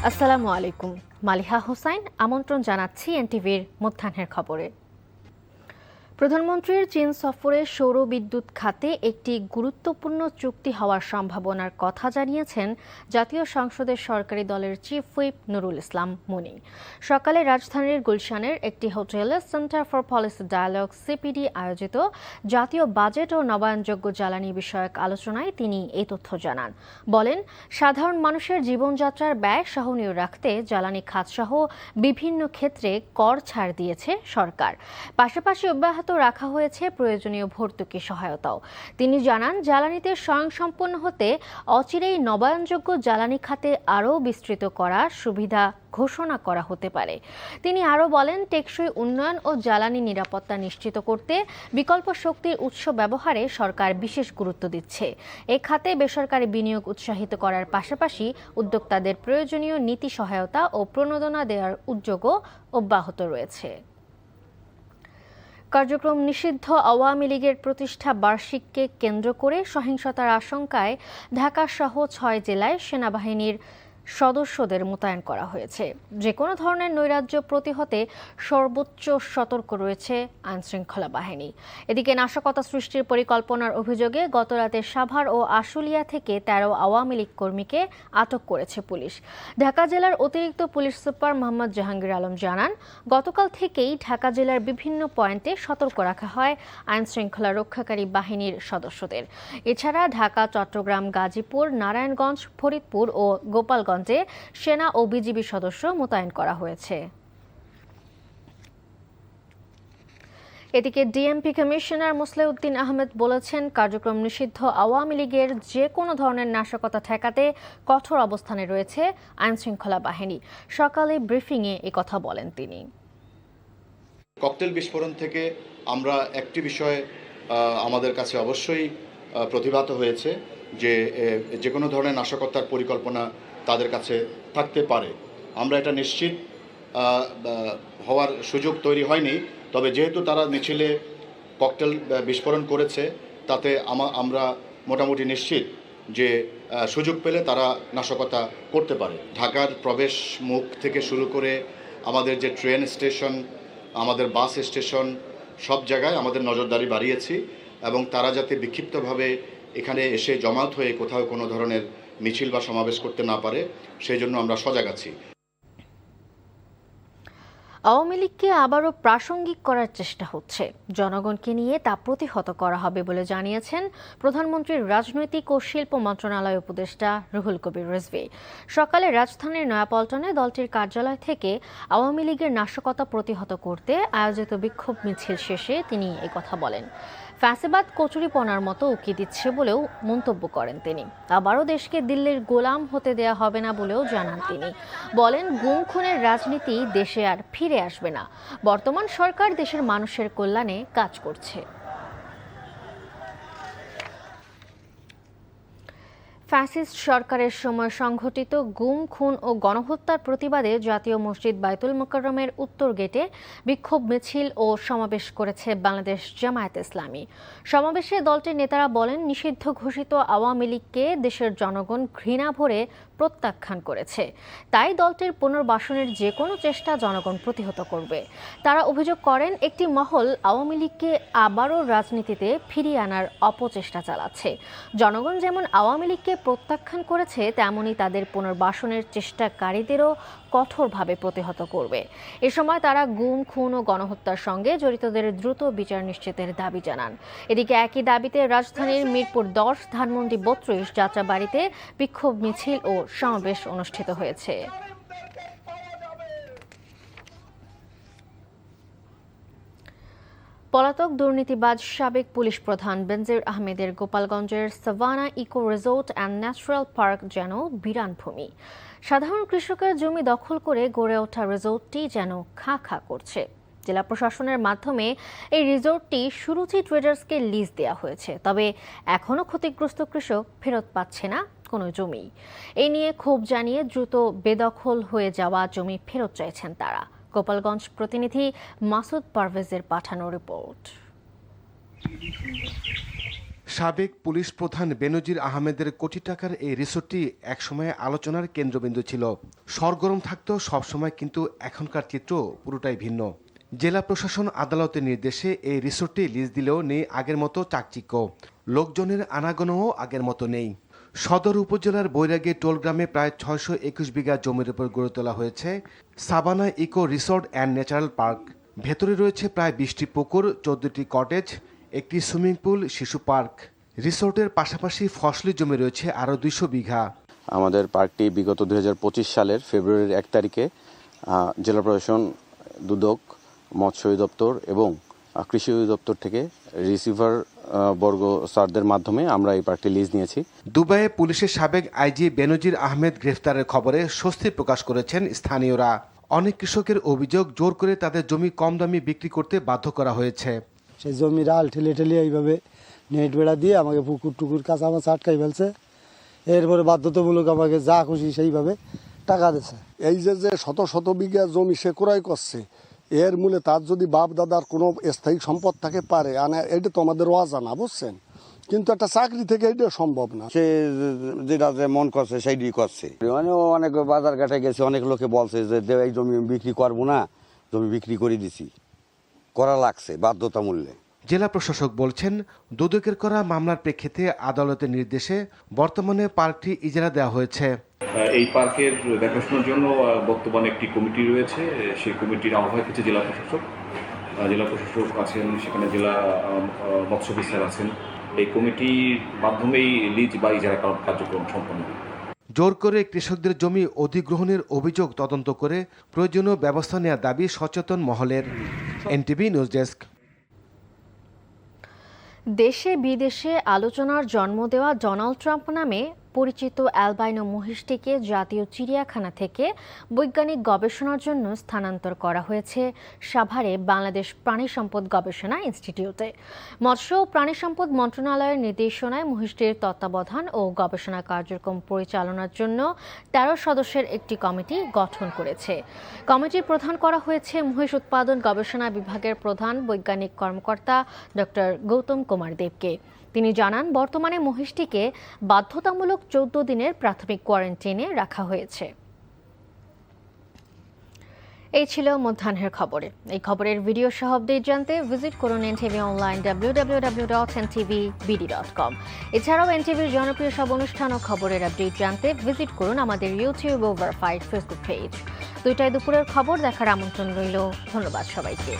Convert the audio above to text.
আসসালামু আলাইকুম। মালিহা হোসাইন আমন্ত্রণ জানাচ্ছি এনটিভির মধ্যাহ্নের খবরে। প্রধানমন্ত্রীর চীন সফরে সৌর বিদ্যুৎ খাতে একটি গুরুত্বপূর্ণ চুক্তি হওয়ার সম্ভাবনার কথা জানিয়েছেন জাতীয় সংসদের সরকারি দলের চিফ হুইপ নুরুল ইসলাম মুনি। সকালে রাজধানীর গুলশানের একটি হোটেলে centre for policy dialogue CPD আয়োজিত জাতীয় বাজেট ও নবায়নযোগ্য জ্বালানি বিষয়ক আলোচনায় তিনি এই তথ্য জানান। বলেন, সাধারণ মানুষের জীবনযাত্রার ব্যয় সহনীয় রাখতে জ্বালানি খাতসহ বিভিন্ন ক্ষেত্রে কর ছাড় দিয়েছে সরকার। পাশাপাশি অব্যাহত রাখা হয়েছে প্রয়োজনীয় ভর্তুকি সহায়তাও। তিনি জানান, জ্বালানিতে স্বয়ংসম্পন্ন হতে অচিরেই নবায়নযোগ্য জ্বালানি খাতে আরও বিস্তৃত করার সুবিধা ঘোষণা করা হতে পারে। তিনি আরও বলেন, টেকসই উন্নয়ন ও জ্বালানি নিরাপত্তা নিশ্চিত করতে বিকল্প শক্তির উৎস ব্যবহারে সরকার বিশেষ গুরুত্ব দিচ্ছে। এ খাতে বেসরকারি বিনিয়োগ উৎসাহিত করার পাশাপাশি উদ্যোক্তাদের প্রয়োজনীয় নীতি সহায়তা ও প্রণোদনা দেওয়ার উদ্যোগও অব্যাহত রয়েছে। কার্যক্রম নিষিদ্ধ আওয়ামী লীগের প্রতিষ্ঠা বার্ষিককে কেন্দ্র করে সহিংসতার আশঙ্কায় ঢাকাসহ ৬ জেলায় সেনাবাহিনীর সদস্যদের মোতায়েন করা হয়েছে। যে কোনো ধরনের নৈরাজ্য প্রতিহতে সর্বোচ্চ সতর্ক রয়েছে আইনশৃঙ্খলা বাহিনী। এদিকে নাশকতা সৃষ্টির পরিকল্পনার অভিযোগে গতরাতে সাভার ও আশুলিয়া থেকে ১৩ আওয়ামী লীগ কর্মীকে আটক করেছে পুলিশ। ঢাকা জেলার অতিরিক্ত পুলিশ সুপার মোহাম্মদ জাহাঙ্গীর আলম জানান, গতকাল থেকেই ঢাকা জেলার বিভিন্ন পয়েন্টে সতর্ক রাখা হয় আইনশৃঙ্খলা রক্ষাকারী বাহিনীর সদস্যদের। এছাড়া ঢাকা, চট্টগ্রাম, গাজীপুর, নারায়ণগঞ্জ, ফরিদপুর ও গোপালগঞ্জ সেনা ও বিজিবি সদস্য মোতায়েন করা হয়েছে। এদিকে ডিএমপি কমিশনার মোসলেউদ্দিন আহমেদ বলেছেন, কার্যক্রম নিষিদ্ধ আওয়ামী লীগের যে কোনো ধরনের নাশকতা ঠেকাতে কঠোর অবস্থানে রয়েছে আইনশৃঙ্খলা বাহিনী। সকালে ব্রিফিংয়ে একথা বলেন তিনি। ককটেল বিস্ফোরণ থেকে আমরা একটি বিষয় আমাদের কাছে অবশ্যই প্রতিভাত হয়েছে যে কোনো ধরনের নাশকতার পরিকল্পনা তাদের কাছে থাকতে পারে। আমরা এটা নিশ্চিত হওয়ার সুযোগ তৈরি হয়নি, তবে যেহেতু তারা মিছিলে ককটেল বিস্ফোরণ করেছে তাতে আমরা মোটামুটি নিশ্চিত যে সুযোগ পেলে তারা নাশকতা করতে পারে। ঢাকার প্রবেশ মুখ থেকে শুরু করে আমাদের যে ট্রেন স্টেশন, আমাদের বাস স্টেশন, সব জায়গায় আমাদের নজরদারি বাড়িয়েছি এবং তারা যাতে বিক্ষিপ্তভাবে এখানে এসে জমায়েত হয়ে কোথাও কোনো ধরনের মিছিল বা সমাবেশ করতে না পারে সেই জন্য আমরা সজাগ আছি। আওয়ামী লীগকে আবারও প্রাসঙ্গিক করার চেষ্টা হচ্ছে। জনগণকে নিয়ে তা প্রতিহত করা হবে বলে জানিয়েছেন প্রধানমন্ত্রীর রাজনৈতিক ও শিল্প মন্ত্রণালয় উপদেষ্টা রুহুল কবির রিজভী। সকালে রাজধানীর নয়াপল্টনে দলটির কার্যালয় থেকে আওয়ামী লীগের নাশকতা প্রতিহত করতে আয়োজিত বিক্ষোভ মিছিল শেষে তিনি একথা বলেন। ফ্যাসিবাদ কচুরিপনার মতো উকি দিচ্ছে বলেও মন্তব্য করেন তিনি। আবারও দেশকে দিল্লির গোলাম হতে দেয়া হবে না বলেও জানান তিনি। বলেন, গুম খুনের রাজনীতি দেশে আর ফিরে আসবে না। বর্তমান সরকার দেশের মানুষের কল্যাণে কাজ করছে। ফ্যাসিস্ট সরকারের সময় সংঘটিত গুম, খুন ও গণহত্যার প্রতিবাদে জাতীয় মসজিদ বায়তুল মোকাররমের উত্তর গেটে বিক্ষোভ মিছিল ও সমাবেশ করেছে বাংলাদেশ জামায়াতে ইসলামী। সমাবেশে দলটির নেতারা বলেন, নিষিদ্ধ ঘোষিত আওয়ামী লীগকে দেশের জনগণ ঘৃণা ভরে প্রত্যাখ্যান করেছে। তাই দলটির পুনর্বাসনের যে কোনো চেষ্টা জনগণ প্রতিহত করবে। তারা অভিযোগ করেন, একটি মহল আওয়ামী লীগকে আবারও রাজনীতিতে ফিরিয়ে আনার অপচেষ্টা চালাচ্ছে। জনগণ যেমন আওয়ামী লীগকে প্রত্যাখ্যান করেছে, তেমনই তাদের পুনর্বাসনের চেষ্টাকারীদেরও কঠোরভাবে প্রতিহত করবে। এ সময় তারা গুম, খুন ও গণহত্যার সঙ্গে জড়িতদের দ্রুত বিচার নিশ্চিতের দাবি জানান। এদিকে একই দাবিতে রাজধানীর মিরপুর ১০, ধানমন্ডি ৩২, যাত্রাবাড়িতে বিক্ষোভ মিছিল ও সমাবেশ অনুষ্ঠিত হয়েছে। পলাতক দুর্নীতিবাজ সাবেক পুলিশ প্রধান বেনজির আহমেদের গোপালগঞ্জের Savanna eco resort and natural park যেন বিরান ভূমি। সাধারণ কৃষকের জমি দখল করে গড়ে ওঠা রিসোর্টটি যেন খাঁ খাঁ করছে। জেলা প্রশাসনের মাধ্যমে এই রিসোর্টটি সুরুচি ট্রেডার্সকে লিজ দেওয়া হয়েছে, তবে এখনও ক্ষতিগ্রস্ত কৃষক ফেরত পাচ্ছে না কোনো জমি। এই নিয়ে ক্ষোভ জানিয়ে দ্রুত বেদখল হয়ে যাওয়া জমি ফেরত চাইছেন তারা। গোপালগঞ্জ প্রতিনিধি মাসুদ পারভেজের পাঠানো রিপোর্ট। সাবেক পুলিশ প্রধান বেনজির আহমেদের কোটি টাকার এই রিসোর্টটি একসময় আলোচনার কেন্দ্রবিন্দু ছিল। সরগরম থাকত সবসময়, কিন্তু এখনকার চিত্র পুরোটাই ভিন্ন। জেলা প্রশাসন আদালতের নির্দেশে এই রিসোর্টটি লিজ দিলেও নেই আগের মতো চাকচিক্য, লোকজনের আনাগোনাও আগের মতো নেই। সদর উপজেলার বৈরাগী টোলগ্রামে প্রায় 621 বিঘা জমির উপর গড়ে তোলা হয়েছে Savanna eco resort and natural park. ভেতরে রয়েছে প্রায় 20টি পুকুর, 14টি কটেজ, একটি সুইমিং পুল, শিশু পার্ক। রিসোর্টের পাশাপাশি ফসলি জমি রয়েছে আরও 200 বিঘা। আমাদের পার্কটি বিগত 2025 সালের ফেব্রুয়ারির 1 তারিখে জেলা প্রশাসন, দুদক, মৎস্য অধিদপ্তর এবং কৃষি অধিদপ্তর থেকে রিসিভার বর্গ স্যারদের মাধ্যমে আমরা এই পার্কটি লিজ নিয়েছি। দুবাইয়ে পুলিশের সাবেক আইজি বেনজির আহমেদ গ্রেফতারের খবরে স্বস্তি প্রকাশ করেছেন স্থানীয়রা। অনেক কৃষকের অভিযোগ, জোর করে তাদের জমি কম দামে বিক্রি করতে বাধ্য করা হয়েছে। সেই জমির আল ঠেলে ঠেলে এইভাবে নেট বেড়া দিয়ে আমাকে পুকুর টুকুর কাঁচা মাছ আটকাই ফেলছে। এরপরে বাধ্যতামূলক আমাকে যা খুশি সেইভাবে টাকা দিচ্ছে। এই যে শত শত বিঘা জমি সে ক্রয় করছে, এর মূলে তার যদি বাপ দাদার কোনো স্থায়ী সম্পদ থাকে পারে এটা তো আমাদের অজানা, বুঝছেন, কিন্তু একটা চাকরি থেকে এটা সম্ভব না। সে যেটা যে মন করছে সেইটাই করছে। অনেক বাজার ঘাটে গেছে, অনেক লোকে বলছে যে এই জমি বিক্রি করবো না, জমি বিক্রি করে দিছি, করা লাগছে বাধ্যতামূল্যে। জেলা প্রশাসক বলছেন, দুদকের করা মামলার প্রেক্ষিতে আদালতের নির্দেশে বর্তমানে পার্কটি ইজারা দেওয়া হয়েছে। এই পার্কের দেখাশোনার জন্য বর্তমানে একটি কমিটি রয়েছে। সেই কমিটির আহ্বায়ক হচ্ছে জেলা প্রশাসক। জেলা প্রশাসক আছেন, সেখানে জেলা মৎস্য অফিসার আছেন। এই কমিটির মাধ্যমেই লিজ বা ইজারা কার্যক্রম সম্পন্ন। জোর করে কৃষকদের জমি অধিগ্রহণের অভিযোগ তদন্ত করে প্রয়োজনীয় ব্যবস্থা নেওয়ার দাবি সচেতন মহলের। NTV news desk. দেশে বিদেশে আলোচনার জন্ম দেওয়া ডোনাল্ড ট্রাম্প নামে পরিচিত অ্যালবাইনো মহিষটিকে জাতীয় চিড়িয়াখানা থেকে বৈজ্ঞানিক গবেষণার জন্য স্থানান্তর করা হয়েছে সাভারে বাংলাদেশ প্রাণী সম্পদ গবেষণা ইনস্টিটিউটে। মৎস্য ও প্রাণী সম্পদ মন্ত্রণালয়ের নির্দেশনায় মহিষটির তত্ত্বাবধান ও গবেষণা কার্যক্রম পরিচালনার জন্য 13 সদস্যের একটি কমিটি গঠন করেছে। কমিটির প্রধান করা হয়েছে মহিষ উৎপাদন গবেষণা বিভাগের প্রধান বৈজ্ঞানিক কর্মকর্তা ডক্টর গৌতম কুমার দেবকে। তিনি জানান, বর্তমানে মহিষটিকে বাধ্যতামূলক 14 দিনের প্রাথমিক কোয়ারেন্টাইনে রাখা হয়েছে। এই ছিল মধ্যাহ্নের খবরে। এই খবরের ভিডিও সহ আপডেট জানতে ভিজিট করুন এনটিভি অনলাইন www.ntvbd.com। এছাড়াও এনটিভির জনপ্রিয় সব অনুষ্ঠান ও খবরের আপডেট জানতে ভিজিট করুন আমাদের ইউটিউব ও ভেরিফাইড ফেসবুক পেজ। 2টায় দুপুরের খবর দেখার আমন্ত্রণ রইল। ধন্যবাদ সবাইকে।